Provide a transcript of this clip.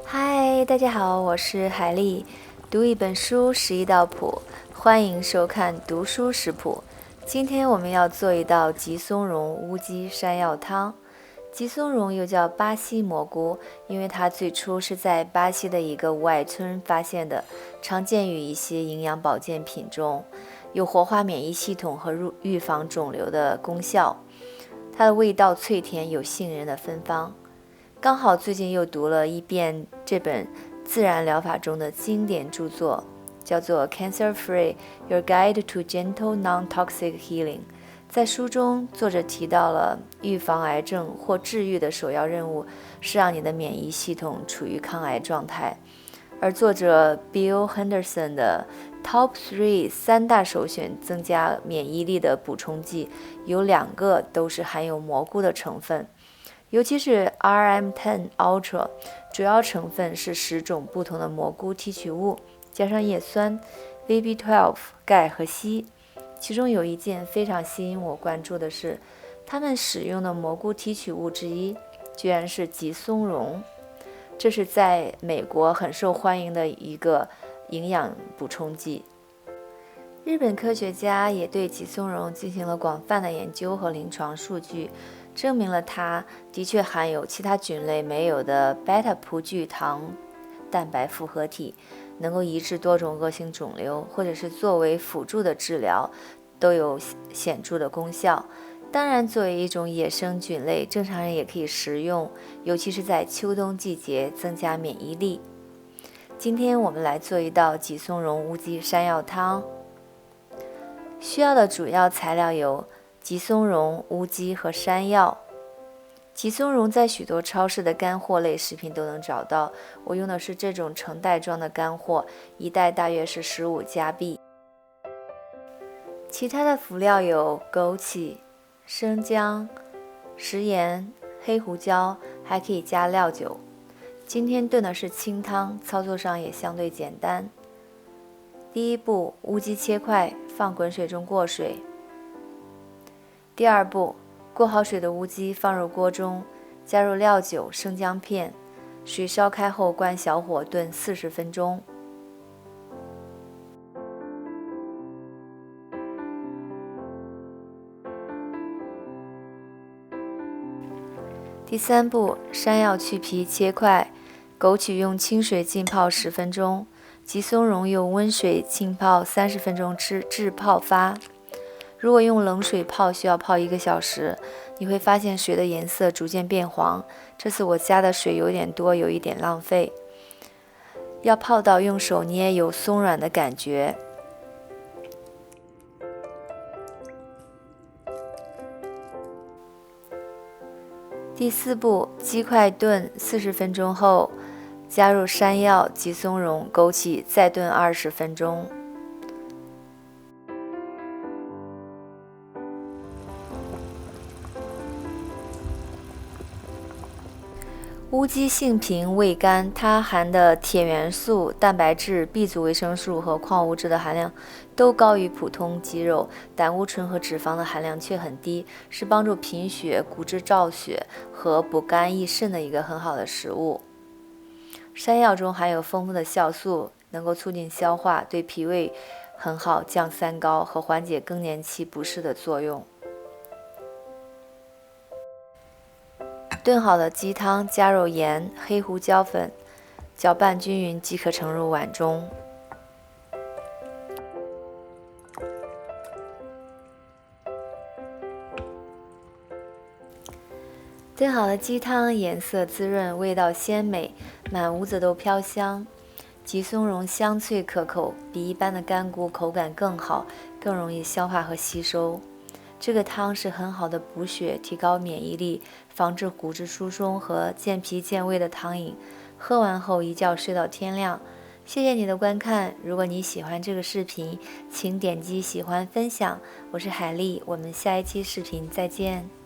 嗨，大家好，我是海丽，读一本书识一道谱，欢迎收看读书食谱。今天我们要做一道吉松茸乌鸡山药汤。吉松茸又叫巴西蘑菇，因为它最初是在巴西的一个无爱村发现的，常见于一些营养保健品中，有活化免疫系统和预防肿瘤的功效。它的味道脆甜，有杏仁的芬芳。刚好最近又读了一遍这本自然疗法中的经典著作，叫做《Cancer Free: Your Guide to Gentle Non-Toxic Healing》。在书中，作者提到了预防癌症或治愈的首要任务是让你的免疫系统处于抗癌状态。而作者 Bill Henderson 的 Top 3三大首选增加免疫力的补充剂，有2个都是含有蘑菇的成分。尤其是 RM10 Ultra， 主要成分是10种不同的蘑菇提取物，加上叶酸、VB12、钙和硒。其中有一件非常吸引我关注的是，他们使用的蘑菇提取物之一，居然是吉松茸。这是在美国很受欢迎的一个营养补充剂。日本科学家也对吉松茸进行了广泛的研究和临床数据，证明了它的确含有其他菌类没有的贝塔葡聚糖蛋白复合体，能够抑制多种恶性肿瘤，或者是作为辅助的治疗，都有显著的功效。当然，作为一种野生菌类，正常人也可以食用，尤其是在秋冬季节，增加免疫力。今天我们来做一道吉松茸乌鸡山药汤。需要的主要材料有吉松茸、乌鸡和山药。吉松茸在许多超市的干货类食品都能找到，我用的是这种成袋装的干货，一袋大约是15加币。其他的辅料有枸杞、生姜、食盐、黑胡椒，还可以加料酒。今天炖的是清汤，操作上也相对简单。第一步，乌鸡切块，放滚水中过水。第二步，过好水的乌鸡放入锅中，加入料酒、生姜片，水烧开后关小火炖40分钟。第三步，山药去皮切块，枸杞用清水浸泡10分钟，吉松茸用温水浸泡30分钟至泡发。如果用冷水泡，需要泡1个小时，你会发现水的颜色逐渐变黄。这次我加的水有点多，有一点浪费。要泡到用手捏有松软的感觉。第四步，鸡块炖40分钟后，加入山药、吉松茸、枸杞，再炖20分钟。乌鸡性平味甘，它含的铁元素、蛋白质、B 族维生素和矿物质的含量都高于普通鸡肉，胆固醇和脂肪的含量却很低，是帮助贫血、骨质造血和补肝益肾的一个很好的食物。山药中含有丰富的酵素，能够促进消化，对脾胃很好，降三高和缓解更年期不适的作用。炖好的鸡汤加入盐、黑胡椒粉，搅拌均匀即可盛入碗中。炖好的鸡汤颜色滋润，味道鲜美，满屋子都飘香。吉松茸香脆可口，比一般的干菇口感更好，更容易消化和吸收。这个汤是很好的补血、提高免疫力、防治骨质疏松和健脾健胃的汤饮。喝完后一觉睡到天亮。谢谢你的观看，如果你喜欢这个视频，请点击喜欢分享。我是海丽，我们下一期视频再见。